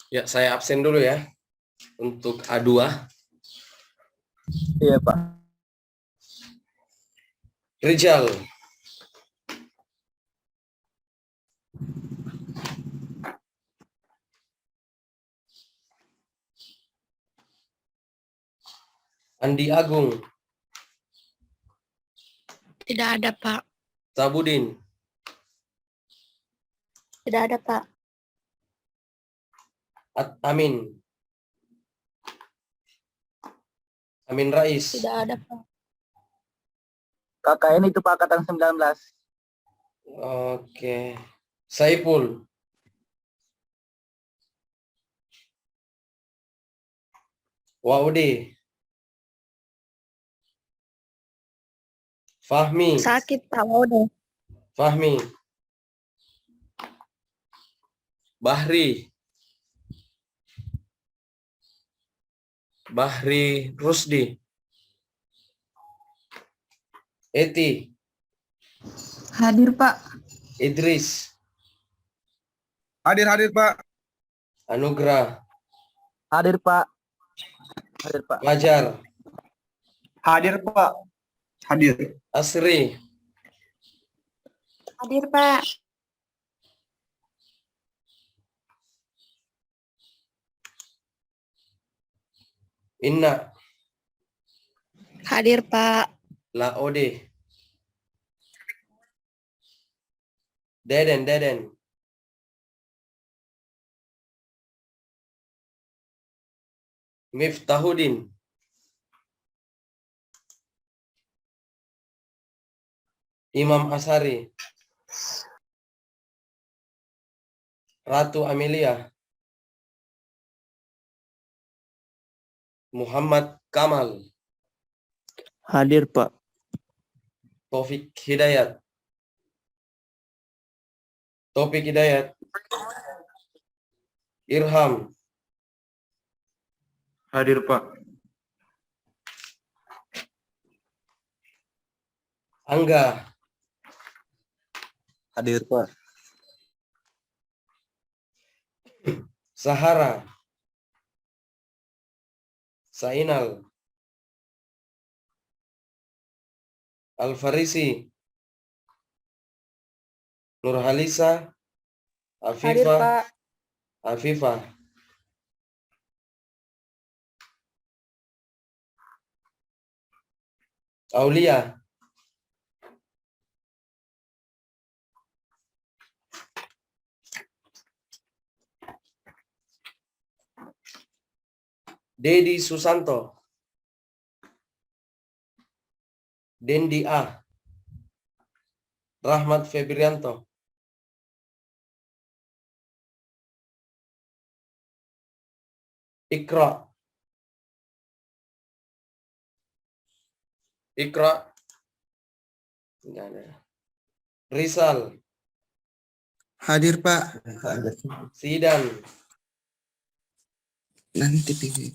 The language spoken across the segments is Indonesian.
Ya, saya absen dulu ya untuk A2. Iya, Pak. Rizal. Andi Agung. Tidak ada, Pak. Sabudin. Tidak ada, Pak. Amin. Amin Rais. Tidak ada, Pak. KKN itu Pak angkatan 19. Oke. Saiful. Waude. Fahmi. Sakit, Pak. Udah. Fahmi. Bahri. Bahri Rusdi. Eti. Hadir, Pak. Idris. Hadir Pak. Anugrah. Hadir, Pak. Hadir, Pak. Fajar. Hadir Pak. Hadir. Asri. Hadir, Pak. Inna. Hadir, Pak. Laode. Deden. Miftahudin. Imam Asari. Ratu Amelia. Muhammad Kamal. Hadir, Pak. Taufik Hidayat. Irham. Hadir Pak. Angga. Hadir, Pak. Sahara. Sainal. Al-Farisi. Nurhalisa. Hadir, Afifah. Pak. Afifah. Aulia. Dedi Susanto. Dendi A. Rahmat Febrianto. Ikra. Enggak ada. Rizal. Hadir Pak. Sidan. Nanti pilih.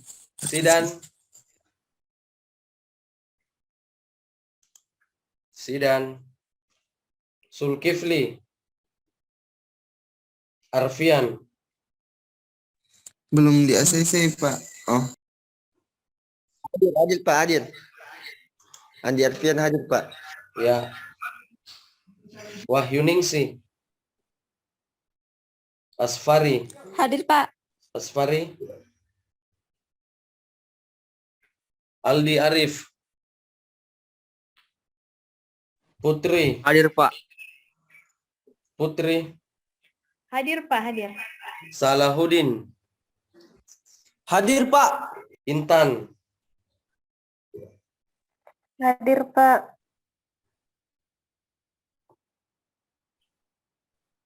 Sidan. Sulkifli. Arfian. Belum di ACC Pak. Oh. Hadir, Pak. Hadir. Andi Arfian hadir, Pak. Ya. Wahyuningsi. Asfari. Hadir, Pak. Asfari. Aldi Arif. Putri. Hadir, Pak. Putri. Hadir, Pak. Hadir. Salahuddin. Hadir, Pak. Intan. Hadir, Pak.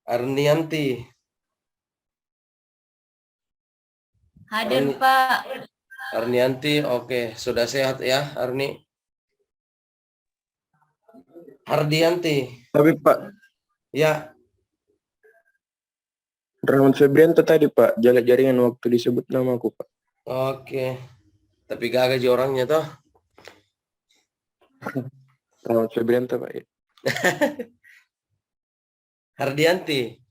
Arnianti. Hadir, Pak. Arnianti, oke. Sudah sehat ya, Arni? Ardianti. Tapi Pak, Ya, Rahmat Febrianto tadi Pak, jaringan waktu disebut namaku Pak. oke. Tapi gak gaji orangnya toh. Rahmat Febrianto Pak. Ya. Hardianti.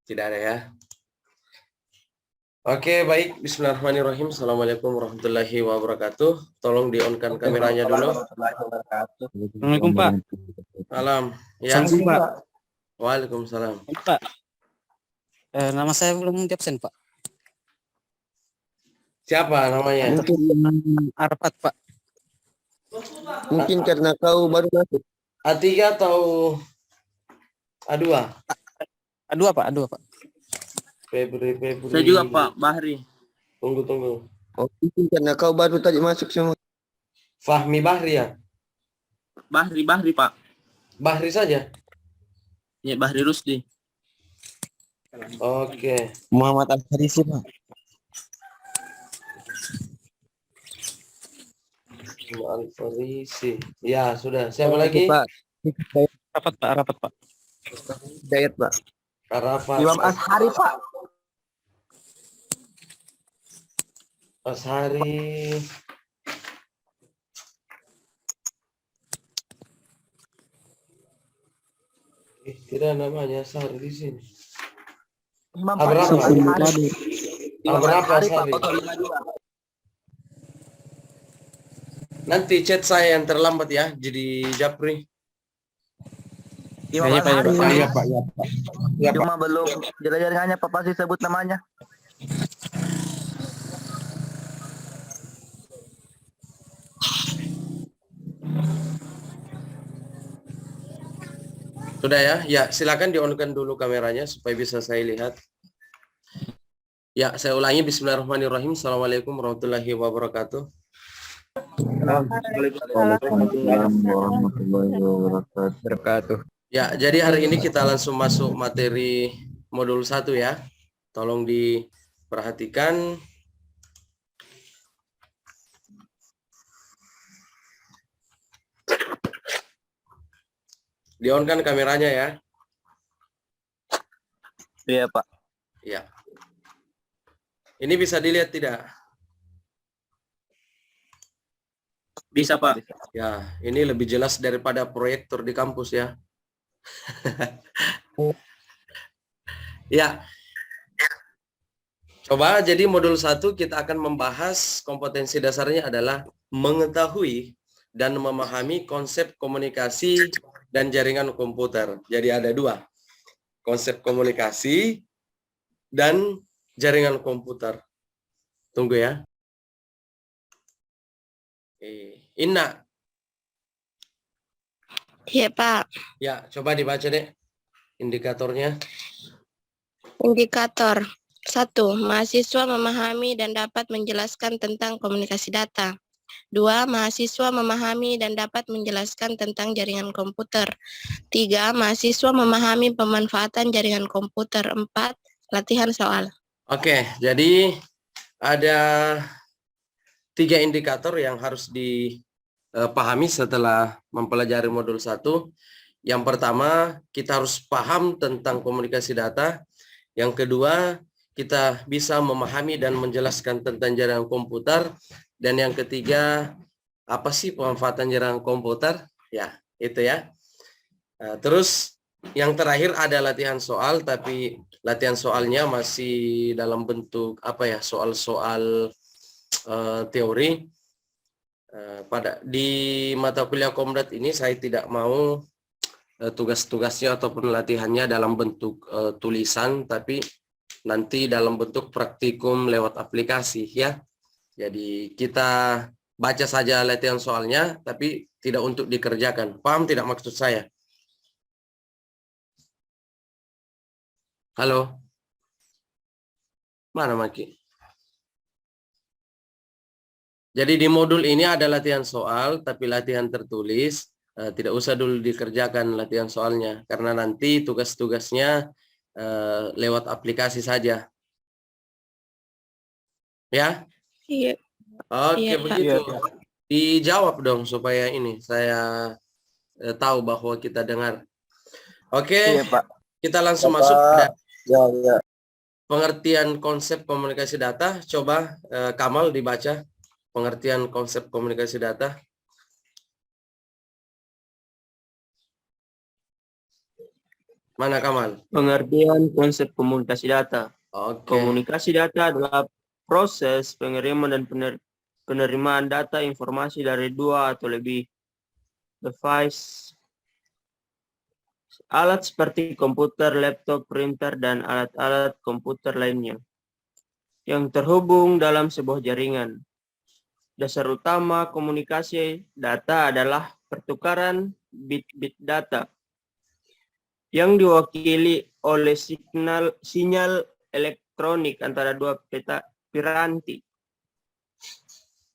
Tidak ada ya. Oke, baik. Bismillahirrahmanirrahim. Assalamualaikum warahmatullahi wabarakatuh. Tolong di-on-kan kameranya dulu. Assalamualaikum Pak. Salam. Ya. Assalamualaikum Pak. Waalaikumsalam. Pak, nama saya belum di absen Pak. Siapa namanya? Arafat Pak. Mungkin karena kau baru masuk. A3 atau A2? A2 Pak, A2 Pak. Febri. Saya juga Pak, Bahri. Tunggu. Oh, mungkin karena kau baru tadi masuk semua. Fahmi Bahri ya? Bahri Pak. Bahri saja? Ya, Bahri Rusdi. Oke. Muhammad Al-Farisi, Pak. Al-Farisi. Ya, sudah. Siapa lagi? Pak. Rapat Pak. Hidayat, Pak. Arafat. Imam Ashari, Pak. Ashari. Tidak namanya Ashari di sini. Berapa? Berapa Ashari? Nanti chat saya yang terlambat ya, jadi Japri. Imam Iya Pak, Ashari. iya Pak. Cuma belum jaringannya, Pak, pasti sebut namanya. Sudah ya? Ya, silakan di-on-kan dulu kameranya supaya bisa saya lihat. Ya, saya ulangi. Bismillahirrahmanirrahim. Assalamualaikum warahmatullahi wabarakatuh. Ya, jadi hari ini kita langsung masuk materi modul 1 ya. Tolong diperhatikan. Di-on-kan kameranya ya. Iya, Pak. Ya. Ini bisa dilihat tidak? Bisa Pak. Ya, ini lebih jelas daripada proyektor di kampus ya. Ya. Coba, jadi modul 1 kita akan membahas kompetensi dasarnya adalah mengetahui dan memahami konsep komunikasi dan jaringan komputer. Jadi ada 2. Konsep komunikasi dan jaringan komputer. Tunggu ya. Inna. Iya, Pak. Ya, coba dibaca deh indikatornya. Indikator 1. Mahasiswa memahami dan dapat menjelaskan tentang komunikasi data. 2. Mahasiswa memahami dan dapat menjelaskan tentang jaringan komputer. 3. Mahasiswa memahami pemanfaatan jaringan komputer. 4. Latihan soal. Oke, jadi ada 3 indikator yang harus dipahami setelah mempelajari modul 1. Yang pertama, kita harus paham tentang komunikasi data. Yang kedua, kita bisa memahami dan menjelaskan tentang jaringan komputer. Dan yang ketiga, apa sih pemanfaatan jaringan komputer? Ya, itu ya. Terus yang terakhir ada latihan soal, tapi latihan soalnya masih dalam bentuk apa ya, soal-soal teori. Di mata kuliah Komdat ini saya tidak mau tugas-tugasnya ataupun latihannya dalam bentuk tulisan, tapi nanti dalam bentuk praktikum lewat aplikasi ya. Jadi kita baca saja latihan soalnya, tapi tidak untuk dikerjakan. Paham tidak maksud saya? Halo? Mana Maki? Jadi di modul ini ada latihan soal, tapi latihan tertulis. Tidak usah dulu dikerjakan latihan soalnya, karena nanti tugas-tugasnya lewat aplikasi saja. Ya? Iya. Oke, Iya, Pak. begitu. Dijawab dong supaya ini saya tahu bahwa kita dengar. Oke, Iya, Pak. kita langsung Bapak. masuk pada Ya. pengertian konsep komunikasi data. Coba Kamal dibaca pengertian konsep komunikasi data. Mana Kamal? Pengertian konsep komunikasi data. Oke. Komunikasi data adalah proses pengiriman dan penerimaan data informasi dari dua atau lebih device, alat seperti komputer, laptop, printer, dan alat-alat komputer lainnya yang terhubung dalam sebuah jaringan. Dasar utama komunikasi data adalah pertukaran bit-bit data yang diwakili oleh sinyal elektronik antara dua piranti.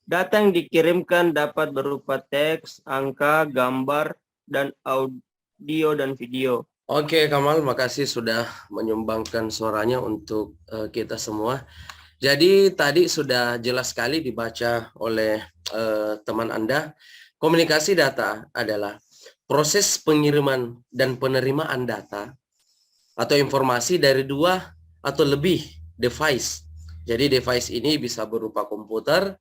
Data yang dikirimkan dapat berupa teks, angka, gambar, dan audio dan video. Oke, Kamal, makasih sudah menyumbangkan suaranya untuk kita semua. Jadi tadi sudah jelas sekali dibaca oleh teman Anda. Komunikasi data adalah proses pengiriman dan penerimaan data atau informasi dari dua atau lebih device. Jadi device ini bisa berupa komputer,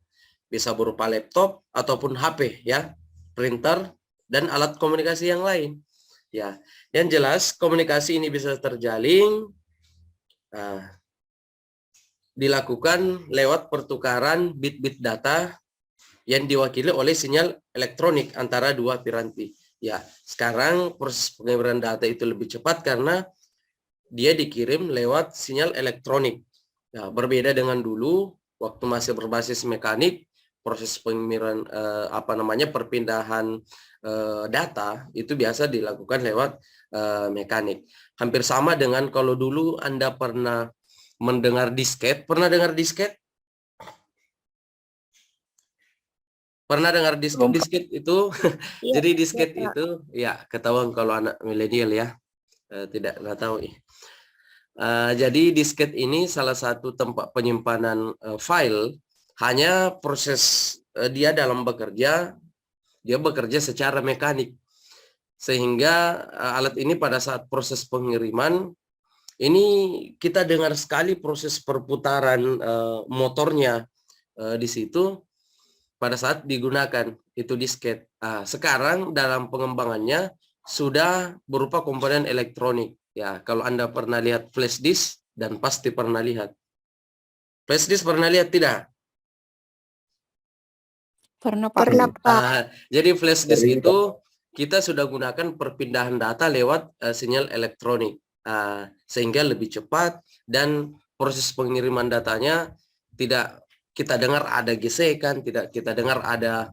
bisa berupa laptop ataupun HP ya, printer dan alat komunikasi yang lain. Ya, yang jelas komunikasi ini bisa terjalin dilakukan lewat pertukaran bit-bit data yang diwakili oleh sinyal elektronik antara dua piranti. Ya, sekarang proses pengiriman data itu lebih cepat karena dia dikirim lewat sinyal elektronik. Nah, berbeda dengan dulu waktu masih berbasis mekanik, proses pengiriman perpindahan data itu biasa dilakukan lewat mekanik. Hampir sama dengan kalau dulu Anda pernah mendengar disket. Pernah dengar disket? Pernah dengar disket? Disket itu Iya, jadi disket iya, Pak. itu ya ketahuan kalau anak milenial ya. Nggak tahu. Jadi disket ini salah satu tempat penyimpanan file. Hanya proses dia dalam bekerja, dia bekerja secara mekanik. Sehingga alat ini pada saat proses pengiriman, ini kita dengar sekali proses perputaran motornya di situ pada saat digunakan itu disket. Sekarang dalam pengembangannya sudah berupa komponen elektronik. Ya, kalau Anda pernah lihat flash disk dan pasti pernah lihat. Flash disk pernah lihat tidak? Pernah, Pak. Pernah, Pak. Jadi flash disk itu kita sudah gunakan perpindahan data lewat sinyal elektronik. Sehingga lebih cepat dan proses pengiriman datanya tidak kita dengar ada gesekan, tidak kita dengar ada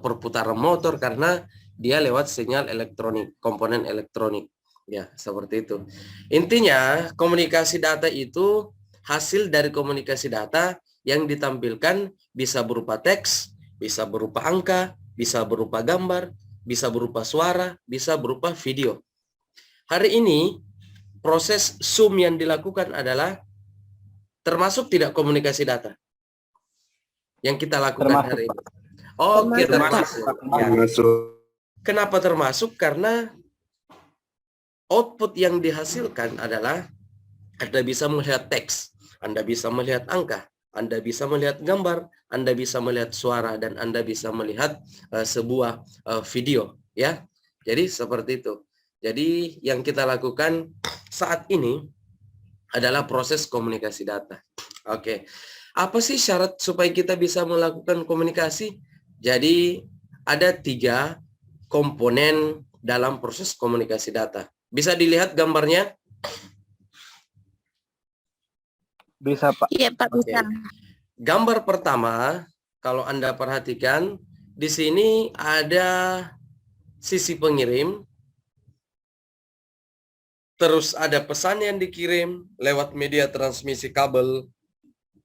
perputaran motor karena dia lewat sinyal elektronik, komponen elektronik. Ya, seperti itu. Intinya, komunikasi data itu hasil dari komunikasi data yang ditampilkan bisa berupa teks, bisa berupa angka, bisa berupa gambar, bisa berupa suara, bisa berupa video. Hari ini, proses Zoom yang dilakukan adalah termasuk tidak komunikasi data yang kita lakukan hari ini. Oke, termasuk. Ya. Kenapa termasuk? Karena output yang dihasilkan adalah Anda bisa melihat teks, Anda bisa melihat angka, Anda bisa melihat gambar, Anda bisa melihat suara, dan Anda bisa melihat sebuah video. Ya, jadi seperti itu. Jadi yang kita lakukan saat ini adalah proses komunikasi data. Oke, apa sih syarat supaya kita bisa melakukan komunikasi? Jadi ada 3 komponen dalam proses komunikasi data. Bisa dilihat gambarnya? Bisa, Pak. Iya, Pak, Oke. bisa. Gambar pertama, kalau Anda perhatikan, di sini ada sisi pengirim, terus ada pesan yang dikirim lewat media transmisi kabel,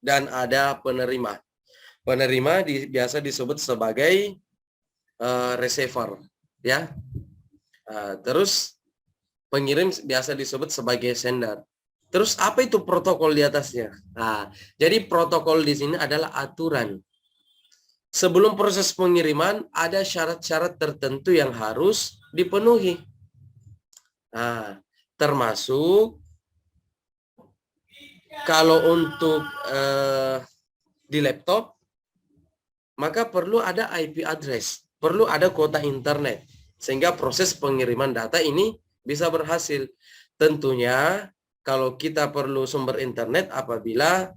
dan ada penerima. Penerima biasa disebut sebagai receiver, ya. Terus pengirim biasa disebut sebagai sender. Terus apa itu protokol di atasnya? Jadi protokol di sini adalah aturan. Sebelum proses pengiriman ada syarat-syarat tertentu yang harus dipenuhi. Termasuk kalau untuk di laptop, maka perlu ada IP address, perlu ada kuota internet, sehingga proses pengiriman data ini bisa berhasil. Tentunya kalau kita perlu sumber internet apabila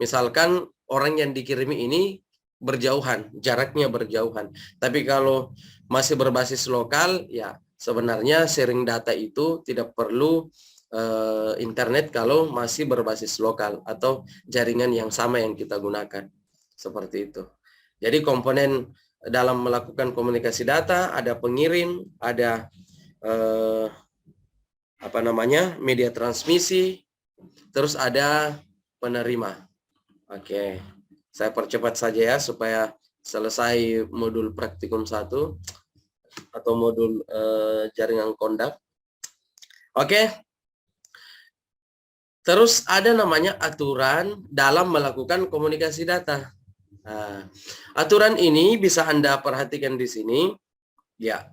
misalkan orang yang dikirimi ini berjauhan, jaraknya berjauhan. Tapi kalau masih berbasis lokal, ya sebenarnya sharing data itu tidak perlu internet kalau masih berbasis lokal atau jaringan yang sama yang kita gunakan. Seperti itu. Jadi komponen dalam melakukan komunikasi data ada pengirim, ada media transmisi, terus ada penerima. Oke, saya percepat saja ya supaya selesai modul praktikum 1 atau modul jaringan kondak. Oke. Terus ada namanya aturan dalam melakukan komunikasi data. Nah, aturan ini bisa Anda perhatikan di sini. Ya.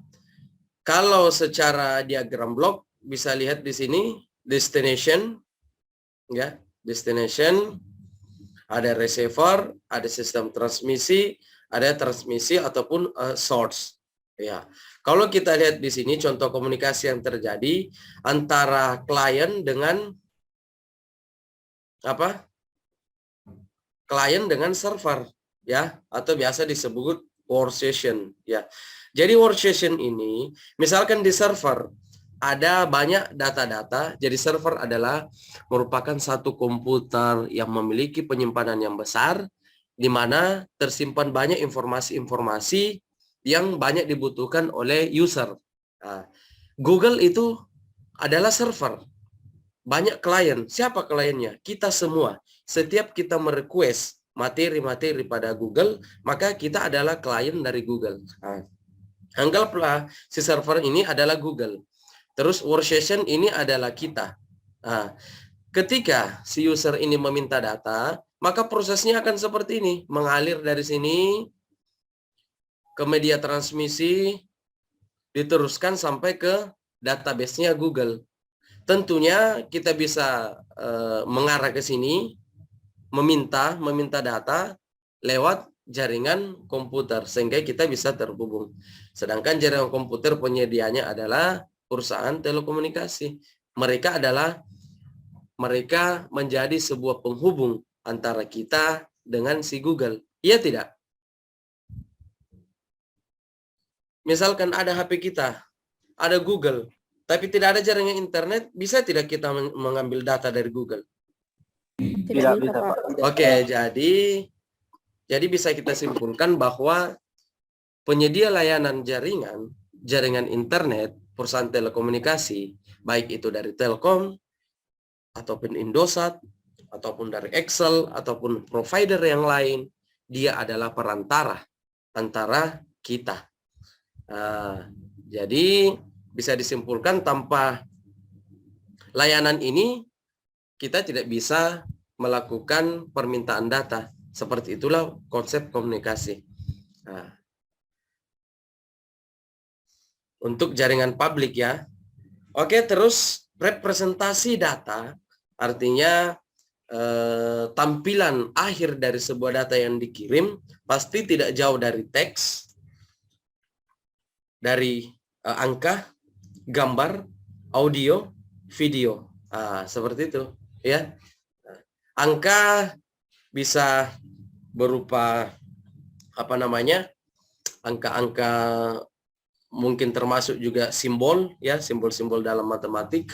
Kalau secara diagram blok bisa lihat di sini destination, ya, destination, ada receiver, ada sistem transmisi, ada transmisi ataupun source. Ya, kalau kita lihat di sini contoh komunikasi yang terjadi antara klien dengan apa? Klien dengan server, ya, atau biasa disebut workstation, ya. Jadi workstation ini, misalkan di server ada banyak data-data, jadi server adalah merupakan satu komputer yang memiliki penyimpanan yang besar, di mana tersimpan banyak informasi-informasi yang banyak dibutuhkan oleh user. Nah, Google itu adalah server. Banyak klien. Siapa kliennya? Kita semua. Setiap kita merequest materi-materi pada Google, maka kita adalah klien dari Google. Nah, anggaplah si server ini adalah Google. Terus workstation ini adalah kita. Nah, ketika si user ini meminta data, maka prosesnya akan seperti ini. Mengalir dari sini ke media transmisi, diteruskan sampai ke database-nya Google. Tentunya kita bisa mengarah ke sini, meminta data lewat jaringan komputer, sehingga kita bisa terhubung. Sedangkan jaringan komputer penyedianya adalah perusahaan telekomunikasi. Mereka menjadi sebuah penghubung antara kita dengan si Google. Iya tidak? Misalkan ada HP kita, ada Google, tapi tidak ada jaringan internet, bisa tidak kita mengambil data dari Google? Tidak bisa, Pak. Oke, jadi bisa kita simpulkan bahwa penyedia layanan jaringan internet, perusahaan telekomunikasi, baik itu dari Telkom, ataupun Indosat, ataupun dari Excel, ataupun provider yang lain, dia adalah perantara antara kita. Jadi bisa disimpulkan tanpa layanan ini, kita tidak bisa melakukan permintaan data. Seperti itulah konsep komunikasi. Untuk jaringan publik ya. Oke, terus representasi data artinya tampilan akhir dari sebuah data yang dikirim pasti tidak jauh dari teks, dari angka, gambar, audio, video. Seperti itu ya. Angka bisa berupa angka-angka, mungkin termasuk juga simbol ya, simbol-simbol dalam matematik,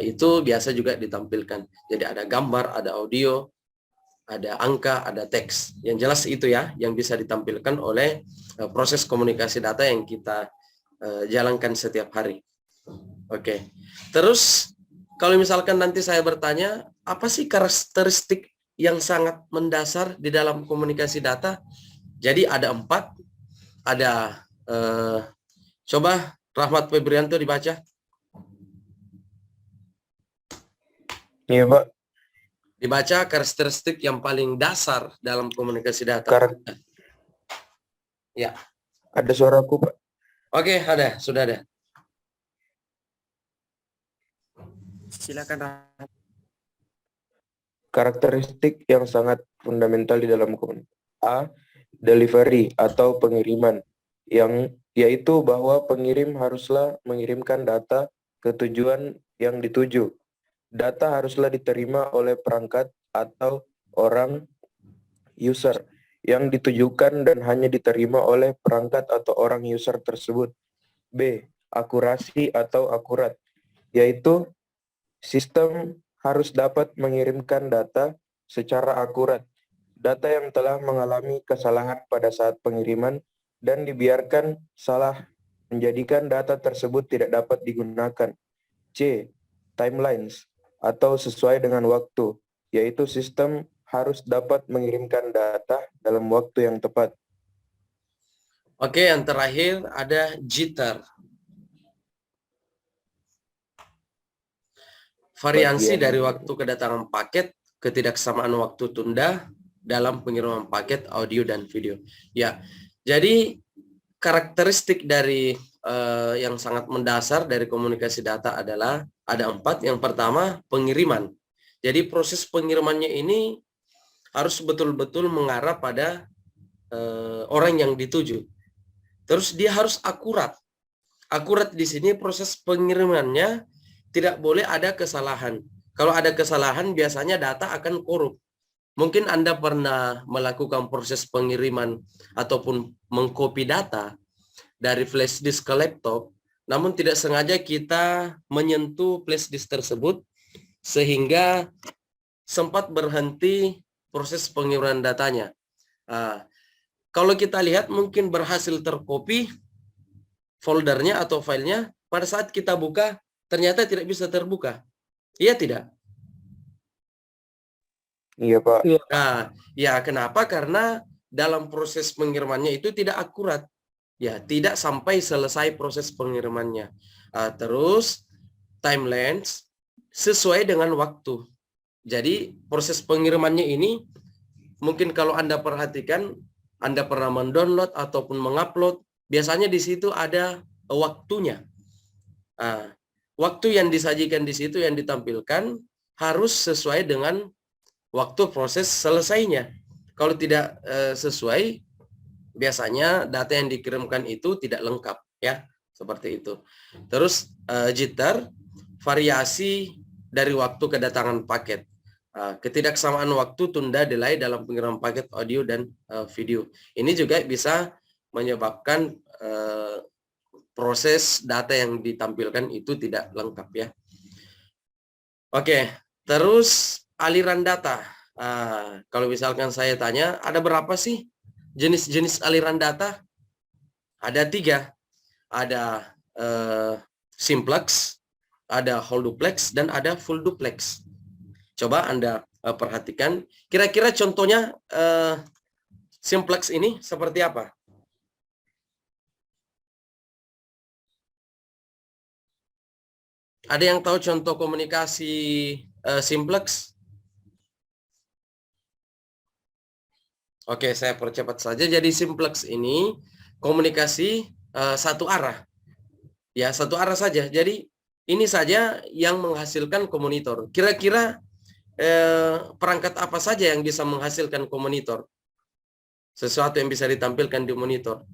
itu biasa juga ditampilkan. Jadi ada gambar, ada audio, ada angka, ada teks. Yang jelas itu ya yang bisa ditampilkan oleh proses komunikasi data yang kita jalankan setiap hari. Oke. Terus kalau misalkan nanti saya bertanya, apa sih karakteristik yang sangat mendasar di dalam komunikasi data? Jadi ada 4. Ada coba Rahmat Febrianto dibaca. Iya, Pak. Dibaca karakteristik yang paling dasar dalam komunikasi data. Ya. Ada suaraku, Pak. Oke, sudah ada. Silakan. Karakteristik yang sangat fundamental di dalam komunikasi. A. Delivery atau pengiriman, yaitu bahwa pengirim haruslah mengirimkan data ke tujuan yang dituju. Data haruslah diterima oleh perangkat atau orang user yang ditujukan dan hanya diterima oleh perangkat atau orang user tersebut. B. Akurasi atau akurat, yaitu sistem harus dapat mengirimkan data secara akurat. Data yang telah mengalami kesalahan pada saat pengiriman dan dibiarkan salah menjadikan data tersebut tidak dapat digunakan. C. Timelines atau sesuai dengan waktu, yaitu sistem harus dapat mengirimkan data dalam waktu yang tepat. Oke, yang terakhir ada jitter. Variasi Bagian- dari waktu kedatangan paket, ketidaksamaan waktu tunda dalam pengiriman paket audio dan video. Ya, jadi karakteristik dari yang sangat mendasar dari komunikasi data adalah ada 4. Yang pertama, pengiriman. Jadi proses pengirimannya ini harus betul-betul mengarah pada orang yang dituju. Terus dia harus akurat. Akurat di sini proses pengirimannya tidak boleh ada kesalahan. Kalau ada kesalahan biasanya data akan korup. Mungkin Anda pernah melakukan proses pengiriman ataupun mengcopy data dari flash disk ke laptop, namun tidak sengaja kita menyentuh flash disk tersebut sehingga sempat berhenti proses pengiriman datanya. Kalau kita lihat mungkin berhasil tercopy foldernya atau filenya, pada saat kita buka ternyata tidak bisa terbuka. Iya tidak? Iya, Pak. Nah, ya kenapa? Karena dalam proses pengirimannya itu tidak akurat. Ya, tidak sampai selesai proses pengirimannya. Terus timelines sesuai dengan waktu. Jadi proses pengirimannya ini mungkin kalau Anda perhatikan, Anda pernah mendownload ataupun mengupload, biasanya di situ ada waktunya. Waktu yang disajikan di situ yang ditampilkan harus sesuai dengan waktu proses selesainya. Kalau tidak sesuai, biasanya data yang dikirimkan itu tidak lengkap, ya, seperti itu. Terus jitter, variasi dari waktu kedatangan paket. Ketidaksamaan waktu tunda delay dalam pengiriman paket audio dan video. Ini juga bisa menyebabkan proses data yang ditampilkan itu tidak lengkap, ya. Oke, terus aliran data. Kalau misalkan saya tanya, ada berapa sih jenis-jenis aliran data? Ada 3. Ada simplex, ada whole duplex, dan ada full duplex. Coba Anda perhatikan. Kira-kira contohnya simplex ini seperti apa? Ada yang tahu contoh komunikasi simplex? Oke, saya percepat saja. Jadi simplex ini komunikasi satu arah. Ya, satu arah saja. Jadi ini saja yang menghasilkan komonitor. Kira-kira perangkat apa saja yang bisa menghasilkan komonitor? Sesuatu yang bisa ditampilkan di monitor.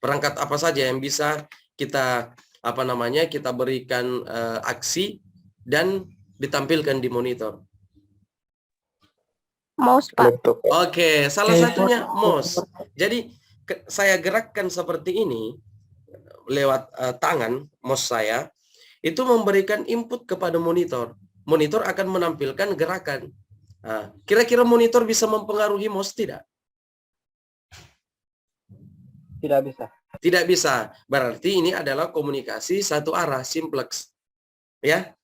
Perangkat apa saja yang bisa kita kita berikan aksi dan ditampilkan di monitor? Mouse, Pak. Laptop. Oke, salah satunya mouse. Jadi saya gerakkan seperti ini lewat tangan mouse saya, itu memberikan input kepada monitor. Monitor akan menampilkan gerakan. Kira-kira monitor bisa mempengaruhi mouse tidak? Tidak bisa. Tidak bisa. Berarti ini adalah komunikasi satu arah, simplex. Ya.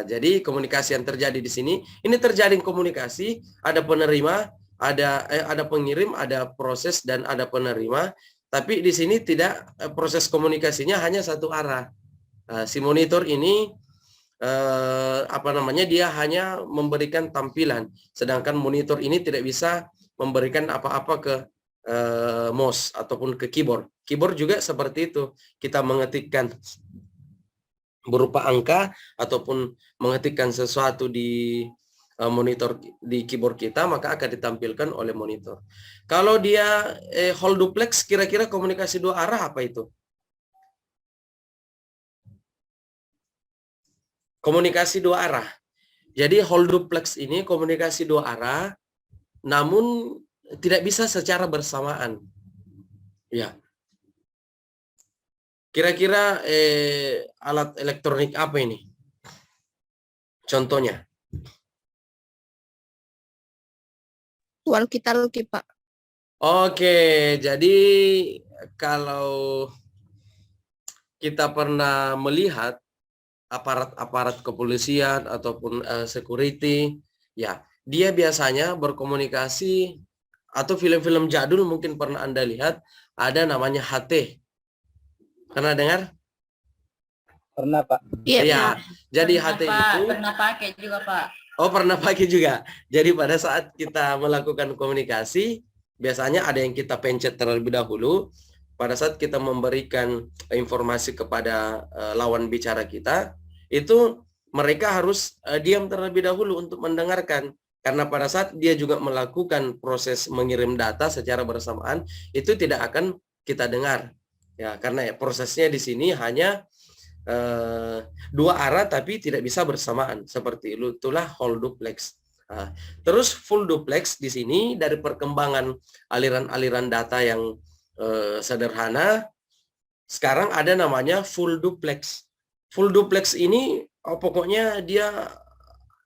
Jadi komunikasi yang terjadi di sini, ini terjadi komunikasi, ada penerima, ada pengirim, ada proses dan ada penerima. Tapi di sini tidak, proses komunikasinya hanya satu arah. Si monitor ini dia hanya memberikan tampilan, sedangkan monitor ini tidak bisa memberikan apa-apa ke mouse ataupun ke keyboard. Keyboard juga seperti itu. Kita mengetikkan berupa angka ataupun mengetikkan sesuatu di monitor di keyboard kita, maka akan ditampilkan oleh monitor. Kalau dia whole duplex, kira-kira komunikasi dua arah apa itu? komunikasi dua arah. Jadi whole duplex ini komunikasi dua arah, namun tidak bisa secara bersamaan. Ya. Kira-kira alat elektronik apa ini? Contohnya. Walkie-talkie, Pak. Oke, jadi kalau kita pernah melihat aparat-aparat kepolisian ataupun security, ya, dia biasanya berkomunikasi atau film-film jadul mungkin pernah Anda lihat, ada namanya HT. Pernah dengar? Pernah, Pak. Iya, Ya, Pak. jadi Pernah, HT Pak. itu Pernah pakai juga, Pak. oh pernah pakai juga. Jadi pada saat kita melakukan komunikasi, biasanya ada yang kita pencet terlebih dahulu. Pada saat kita memberikan informasi kepada lawan bicara kita, itu mereka harus diam terlebih dahulu untuk mendengarkan. Karena pada saat dia juga melakukan proses mengirim data secara bersamaan, itu tidak akan kita dengar. Ya, karena prosesnya di sini hanya dua arah tapi tidak bisa bersamaan. Seperti itulah whole duplex. Nah, terus full duplex di sini dari perkembangan aliran-aliran data yang sederhana, sekarang ada namanya full duplex. Full duplex ini pokoknya dia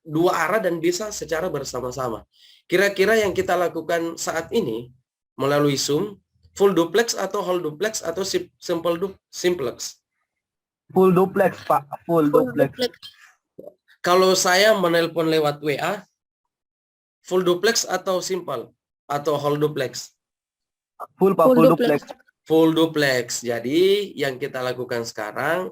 dua arah dan bisa secara bersama-sama. Kira-kira yang kita lakukan saat ini melalui Zoom, full duplex atau whole duplex atau simplex? Full duplex, Pak. Full duplex. Kalau saya menelpon lewat WA, full duplex atau simple atau whole duplex? Full, Pak. Full duplex. Full duplex. Jadi yang kita lakukan sekarang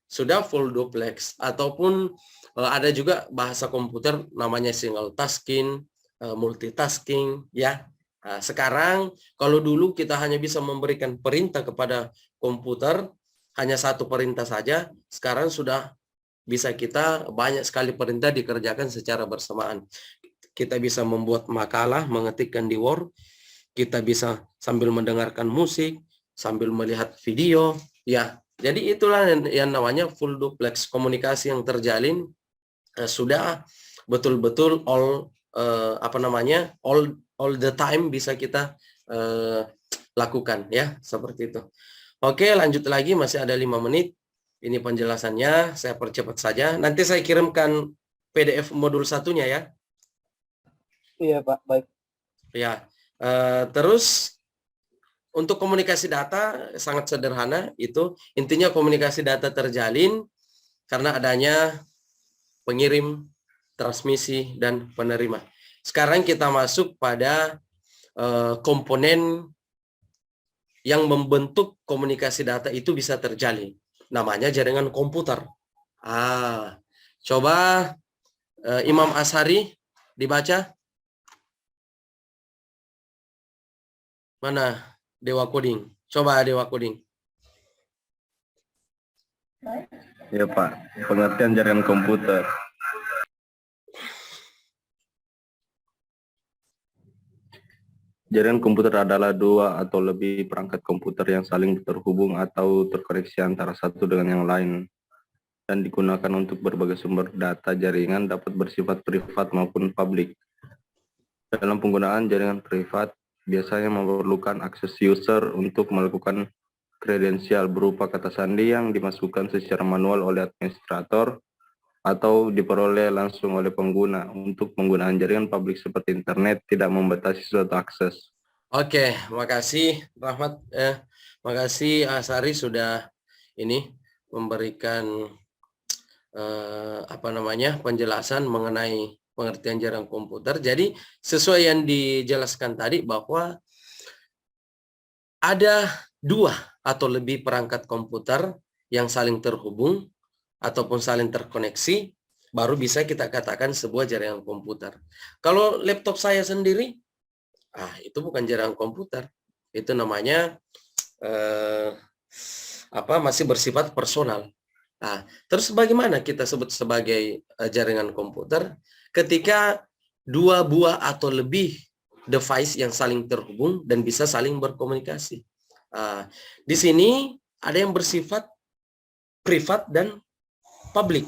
sudah full duplex, ataupun ada juga bahasa komputer namanya single tasking, multitasking, ya. Nah, sekarang kalau dulu kita hanya bisa memberikan perintah kepada komputer, hanya satu perintah saja, sekarang sudah bisa kita banyak sekali perintah dikerjakan secara bersamaan. Kita bisa membuat makalah, mengetikkan di Word, kita bisa sambil mendengarkan musik, sambil melihat video, ya. Jadi itulah yang namanya full duplex, komunikasi yang terjalin sudah betul-betul all the time bisa kita lakukan, ya, seperti itu. Oke, lanjut lagi, masih ada 5 menit. Ini penjelasannya, saya percepat saja. Nanti saya kirimkan PDF modul satunya, ya. Iya, Pak. Baik. Ya, terus untuk komunikasi data sangat sederhana, itu intinya komunikasi data terjalin karena adanya pengirim, transmisi, dan penerima. Sekarang kita masuk pada komponen yang membentuk komunikasi data itu bisa terjalin. Namanya jaringan komputer. Coba Imam Ashari dibaca. Mana Dewa Coding? Coba Dewa Coding. Ya Pak, pengertian jaringan komputer. Jaringan komputer adalah dua atau lebih perangkat komputer yang saling terhubung atau terkoneksi antara satu dengan yang lain dan digunakan untuk berbagai sumber data. Jaringan dapat bersifat privat maupun publik. Dalam penggunaan jaringan privat, biasanya memerlukan akses user untuk melakukan kredensial berupa kata sandi yang dimasukkan secara manual oleh administrator atau diperoleh langsung oleh pengguna. Untuk penggunaan jaringan publik seperti internet tidak membatasi suatu akses. Oke, makasih Rahmat. Makasih Asari sudah ini memberikan penjelasan mengenai pengertian jaringan komputer. Jadi sesuai yang dijelaskan tadi bahwa ada dua atau lebih perangkat komputer yang saling terhubung ataupun saling terkoneksi, baru bisa kita katakan sebuah jaringan komputer. Kalau laptop saya sendiri, itu bukan jaringan komputer. Itu namanya masih bersifat personal. Terus bagaimana kita sebut sebagai jaringan komputer? Ketika dua buah atau lebih device yang saling terhubung dan bisa saling berkomunikasi. Di sini ada yang bersifat privat dan publik.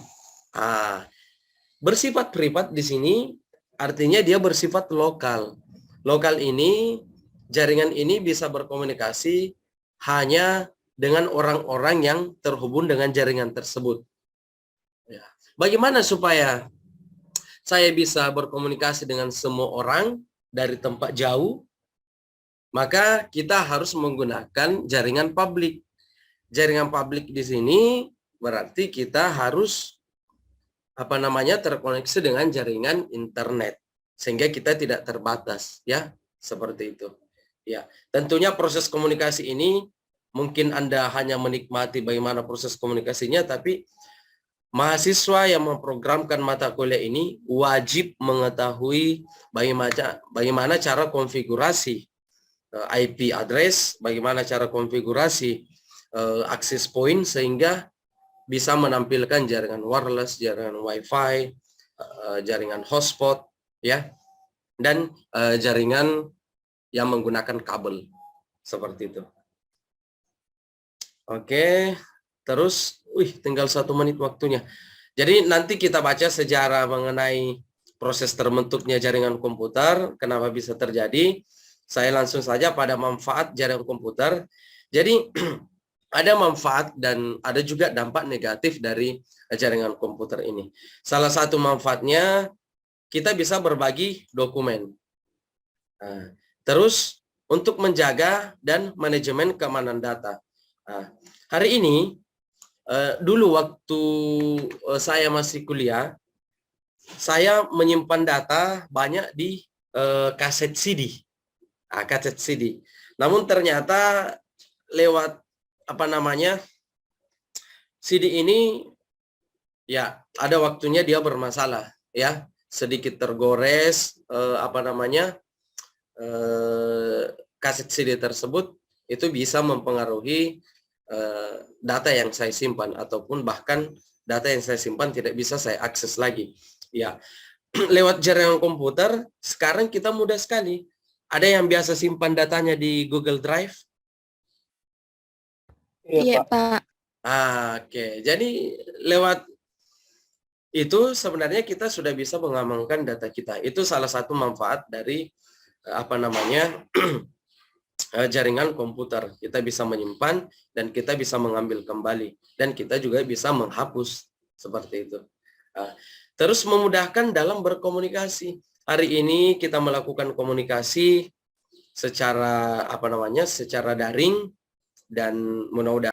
Bersifat privat di sini artinya dia bersifat lokal. Lokal ini, jaringan ini bisa berkomunikasi hanya dengan orang-orang yang terhubung dengan jaringan tersebut. Ya. Bagaimana supaya saya bisa berkomunikasi dengan semua orang dari tempat jauh? Maka kita harus menggunakan jaringan publik. Jaringan publik di sini berarti kita harus terkoneksi dengan jaringan internet sehingga kita tidak terbatas, ya, seperti itu. Ya, tentunya proses komunikasi ini mungkin Anda hanya menikmati bagaimana proses komunikasinya, tapi mahasiswa yang memprogramkan mata kuliah ini wajib mengetahui bagaimana cara konfigurasi IP address, bagaimana cara konfigurasi access point sehingga bisa menampilkan jaringan wireless, jaringan wifi, jaringan hotspot, ya, dan jaringan yang menggunakan kabel seperti itu. Oke, terus, tinggal 1 menit waktunya. Jadi nanti kita baca sejarah mengenai proses terbentuknya jaringan komputer, kenapa bisa terjadi. Saya langsung saja pada manfaat jaringan komputer. Jadi ada manfaat dan ada juga dampak negatif dari jaringan komputer ini. Salah satu manfaatnya kita bisa berbagi dokumen. Terus untuk menjaga dan manajemen keamanan data. Hari ini, dulu waktu saya masih kuliah, saya menyimpan data banyak di kaset CD. Kaset CD. Namun ternyata lewat CD ini, ya, ada waktunya dia bermasalah, ya, sedikit tergores, kaset CD tersebut itu bisa mempengaruhi data yang saya simpan, ataupun bahkan data yang saya simpan tidak bisa saya akses lagi. Ya, lewat jaringan komputer sekarang kita mudah sekali. Ada yang biasa simpan datanya di Google Drive. Iya, Pak. Oke. Jadi lewat itu sebenarnya kita sudah bisa mengamankan data kita. Itu salah satu manfaat dari jaringan komputer. Kita bisa menyimpan dan kita bisa mengambil kembali, dan kita juga bisa menghapus seperti itu. Terus memudahkan dalam berkomunikasi. Hari ini kita melakukan komunikasi secara secara daring, dan mudah-mudahan